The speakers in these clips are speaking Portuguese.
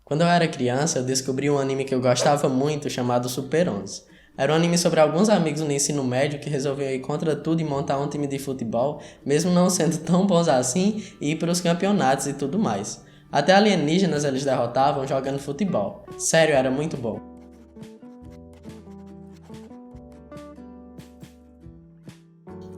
Quando eu era criança, eu descobri um anime que eu gostava muito chamado Super 11. Era um anime sobre alguns amigos no ensino médio que resolviam ir contra tudo e montar um time de futebol, mesmo não sendo tão bons assim, e ir para os campeonatos e tudo mais. Até alienígenas eles derrotavam jogando futebol. Sério, era muito bom.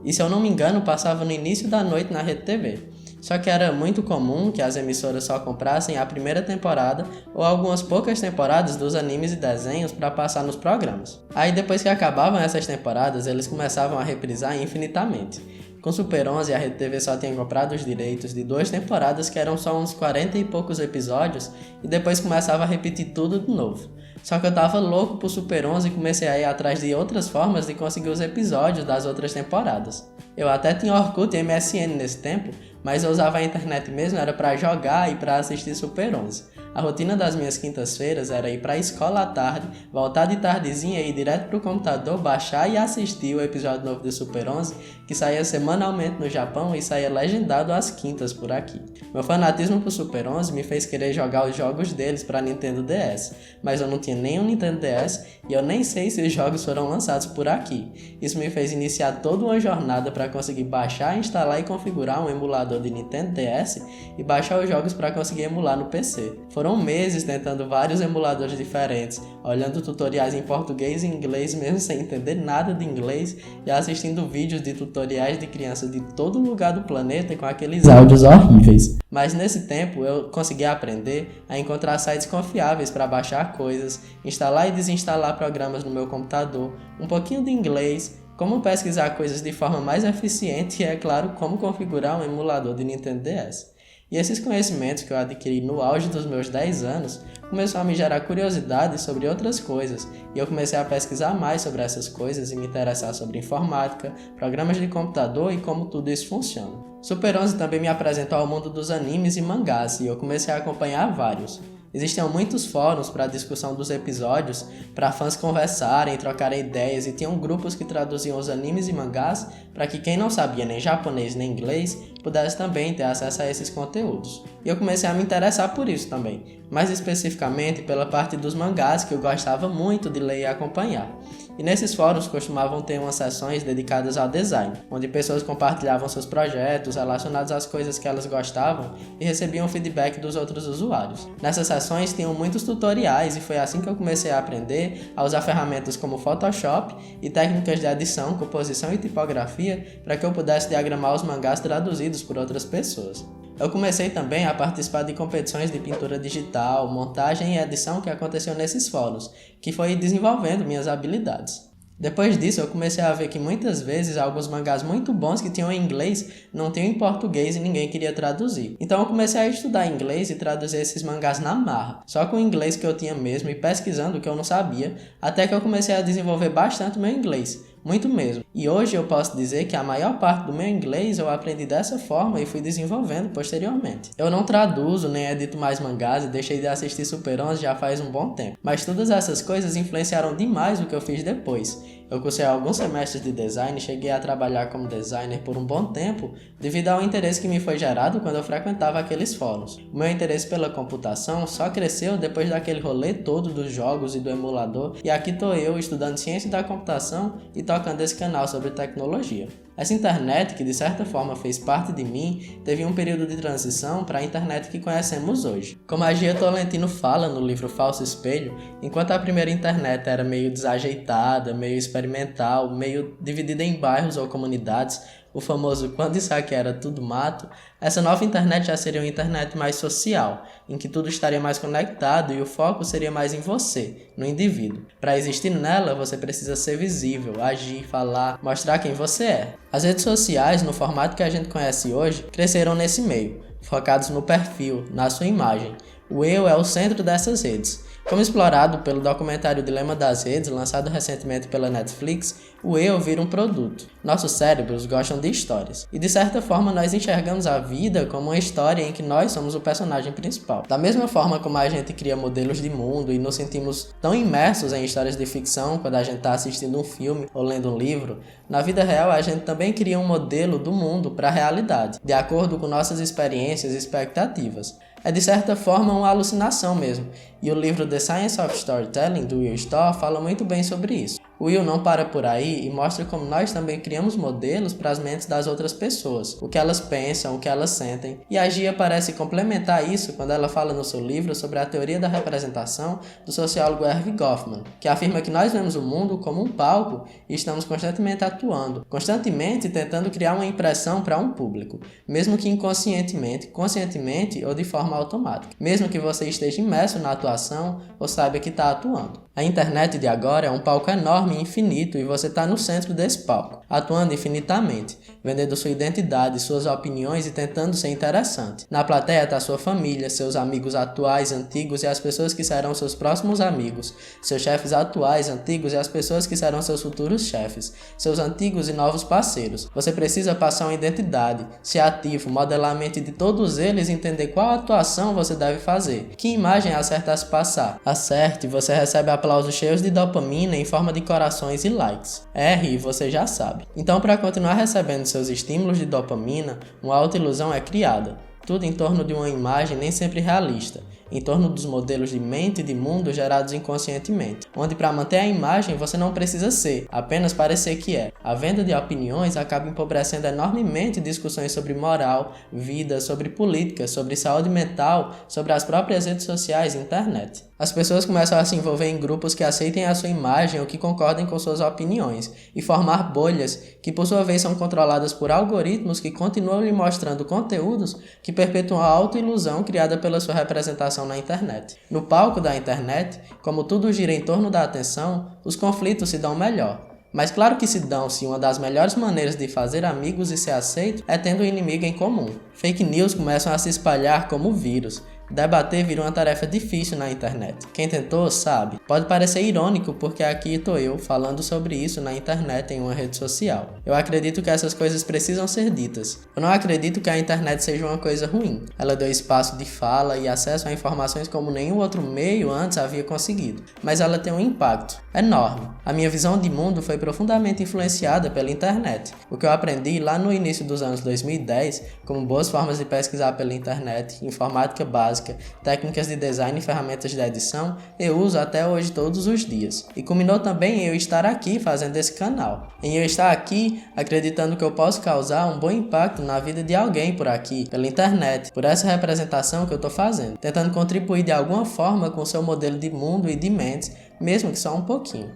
E se eu não me engano, passava no início da noite na Rede TV. Só que era muito comum que as emissoras só comprassem a primeira temporada ou algumas poucas temporadas dos animes e desenhos para passar nos programas. Aí depois que acabavam essas temporadas, eles começavam a reprisar infinitamente. Com Super 11, a Rede TV só tinha comprado os direitos de 2 temporadas que eram só uns 40 e poucos episódios e depois começava a repetir tudo de novo. Só que eu tava louco por Super 11 e comecei a ir atrás de outras formas de conseguir os episódios das outras temporadas. Eu até tinha Orkut e MSN nesse tempo, mas eu usava a internet mesmo era para jogar e para assistir Super 11. A rotina das minhas quintas-feiras era ir para a escola à tarde, voltar de tardezinha e ir direto pro computador, baixar e assistir o episódio novo de Super 11, que saía semanalmente no Japão e saía legendado às quintas por aqui. Meu fanatismo por Super 11 me fez querer jogar os jogos deles para Nintendo DS, mas eu não tinha nem um Nintendo DS e eu nem sei se os jogos foram lançados por aqui. Isso me fez iniciar toda uma jornada para conseguir baixar, instalar e configurar um emulador de Nintendo DS e baixar os jogos para conseguir emular no PC. Foram meses tentando vários emuladores diferentes, olhando tutoriais em português e inglês mesmo sem entender nada de inglês e assistindo vídeos de tutoriais de crianças de todo lugar do planeta com aqueles áudios horríveis. Mas nesse tempo eu consegui aprender a encontrar sites confiáveis para baixar coisas, instalar e desinstalar programas no meu computador, um pouquinho de inglês, como pesquisar coisas de forma mais eficiente e, é claro, como configurar um emulador de Nintendo DS. E esses conhecimentos que eu adquiri no auge dos meus 10 anos começou a me gerar curiosidade sobre outras coisas, e eu comecei a pesquisar mais sobre essas coisas e me interessar sobre informática, programas de computador e como tudo isso funciona. Super 11 também me apresentou ao mundo dos animes e mangás, e eu comecei a acompanhar vários. Existiam muitos fóruns para discussão dos episódios, para fãs conversarem, trocarem ideias, e tinham grupos que traduziam os animes e mangás para que quem não sabia nem japonês nem inglês pudesse também ter acesso a esses conteúdos. E eu comecei a me interessar por isso também, mais especificamente pela parte dos mangás que eu gostava muito de ler e acompanhar. E nesses fóruns costumavam ter umas sessões dedicadas ao design, onde pessoas compartilhavam seus projetos relacionados às coisas que elas gostavam e recebiam feedback dos outros usuários. Nessas sessões tinham muitos tutoriais e foi assim que eu comecei a aprender a usar ferramentas como Photoshop e técnicas de edição, composição e tipografia para que eu pudesse diagramar os mangás traduzidos por outras pessoas. Eu comecei também a participar de competições de pintura digital, montagem e edição que aconteciam nesses fóruns, que foi desenvolvendo minhas habilidades. Depois disso, eu comecei a ver que muitas vezes alguns mangás muito bons que tinham em inglês não tinham em português e ninguém queria traduzir. Então eu comecei a estudar inglês e traduzir esses mangás na marra, só com o inglês que eu tinha mesmo e pesquisando o que eu não sabia, até que eu comecei a desenvolver bastante o meu inglês. Muito mesmo. E hoje eu posso dizer que a maior parte do meu inglês eu aprendi dessa forma e fui desenvolvendo posteriormente. Eu não traduzo nem edito mais mangás e deixei de assistir Super 11 já faz um bom tempo. Mas todas essas coisas influenciaram demais o que eu fiz depois. Eu cursei alguns semestres de design e cheguei a trabalhar como designer por um bom tempo devido ao interesse que me foi gerado quando eu frequentava aqueles fóruns. O meu interesse pela computação só cresceu depois daquele rolê todo dos jogos e do emulador, e aqui tô eu estudando ciência da computação e tocando esse canal sobre tecnologia. Essa internet, que de certa forma fez parte de mim, teve um período de transição para a internet que conhecemos hoje. Como a Gia Tolentino fala no livro Falso Espelho, enquanto a primeira internet era meio desajeitada, meio experimental, meio dividida em bairros ou comunidades, o famoso quando isso aqui era tudo mato, essa nova internet já seria uma internet mais social, em que tudo estaria mais conectado e o foco seria mais em você, no indivíduo. Para existir nela, você precisa ser visível, agir, falar, mostrar quem você é. As redes sociais, no formato que a gente conhece hoje, cresceram nesse meio, focados no perfil, na sua imagem. O eu é o centro dessas redes. Como explorado pelo documentário Dilema das Redes, lançado recentemente pela Netflix, o eu vira um produto. Nossos cérebros gostam de histórias. E de certa forma nós enxergamos a vida como uma história em que nós somos o personagem principal. Da mesma forma como a gente cria modelos de mundo e nos sentimos tão imersos em histórias de ficção quando a gente está assistindo um filme ou lendo um livro, na vida real a gente também cria um modelo do mundo para a realidade, de acordo com nossas experiências e expectativas. É de certa forma uma alucinação mesmo, e o livro The Science of Storytelling, do Will Storr, fala muito bem sobre isso. O Will não para por aí e mostra como nós também criamos modelos para as mentes das outras pessoas, o que elas pensam, o que elas sentem, e a Gia parece complementar isso quando ela fala no seu livro sobre a teoria da representação do sociólogo Erving Goffman, que afirma que nós vemos o mundo como um palco e estamos constantemente atuando, constantemente tentando criar uma impressão para um público, mesmo que inconscientemente, conscientemente ou de forma automática, mesmo que você esteja imerso na atuação ou saiba que está atuando. A internet de agora é um palco enorme e infinito e você está no centro desse palco, atuando infinitamente, vendendo sua identidade, suas opiniões e tentando ser interessante. Na plateia está sua família, seus amigos atuais, antigos e as pessoas que serão seus próximos amigos, seus chefes atuais, antigos e as pessoas que serão seus futuros chefes, seus antigos e novos parceiros. Você precisa passar uma identidade, ser ativo, modelar a mente de todos eles e entender qual atuação você deve fazer, que imagem acerta a se passar. Acerte, você recebe aplausos cheios de dopamina em forma de corações e likes. Erre e você já sabe. Então, para continuar recebendo seus estímulos de dopamina, uma autoilusão é criada. Tudo em torno de uma imagem nem sempre realista, em torno dos modelos de mente e de mundo gerados inconscientemente, onde para manter a imagem você não precisa ser, apenas parecer que é. A venda de opiniões acaba empobrecendo enormemente discussões sobre moral, vida, sobre política, sobre saúde mental, sobre as próprias redes sociais e internet. As pessoas começam a se envolver em grupos que aceitem a sua imagem ou que concordem com suas opiniões, e formar bolhas que por sua vez são controladas por algoritmos que continuam lhe mostrando conteúdos que perpetuam a autoilusão criada pela sua representação na internet. No palco da internet, como tudo gira em torno da atenção, os conflitos se dão melhor. Mas claro que se dão se uma das melhores maneiras de fazer amigos e ser aceito é tendo um inimigo em comum. Fake news começam a se espalhar como vírus. Debater virou uma tarefa difícil na internet. Quem tentou sabe. Pode parecer irônico porque aqui estou eu falando sobre isso na internet em uma rede social. Eu acredito que essas coisas precisam ser ditas. Eu não acredito que a internet seja uma coisa ruim. Ela deu espaço de fala e acesso a informações como nenhum outro meio antes havia conseguido. Mas ela tem um impacto enorme. A minha visão de mundo foi profundamente influenciada pela internet. O que eu aprendi lá no início dos anos 2010, como boas formas de pesquisar pela internet, informática básica, técnicas de design e ferramentas de edição, eu uso até hoje todos os dias. E culminou também em eu estar aqui fazendo esse canal. Em eu estar aqui acreditando que eu posso causar um bom impacto na vida de alguém por aqui, pela internet, por essa representação que eu estou fazendo, tentando contribuir de alguma forma com o seu modelo de mundo e de mentes, mesmo que só um pouquinho.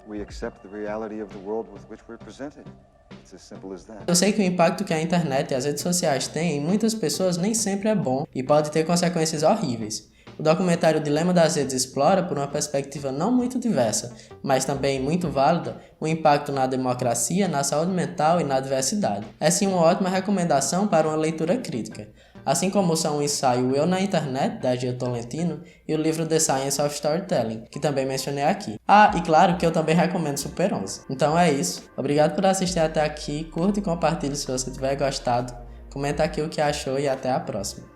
We accept the reality of the world with which we're presented. Eu sei que o impacto que a internet e as redes sociais têm em muitas pessoas nem sempre é bom e pode ter consequências horríveis. O documentário O Dilema das Redes explora, por uma perspectiva não muito diversa, mas também muito válida, o impacto na democracia, na saúde mental e na diversidade. É sim uma ótima recomendação para uma leitura crítica. Assim como são o ensaio Eu na Internet, da Gia Tolentino, e o livro The Science of Storytelling, que também mencionei aqui. Ah, e claro que eu também recomendo Super 11. Então é isso. Obrigado por assistir até aqui, curta e compartilhe se você tiver gostado, comenta aqui o que achou e até a próxima.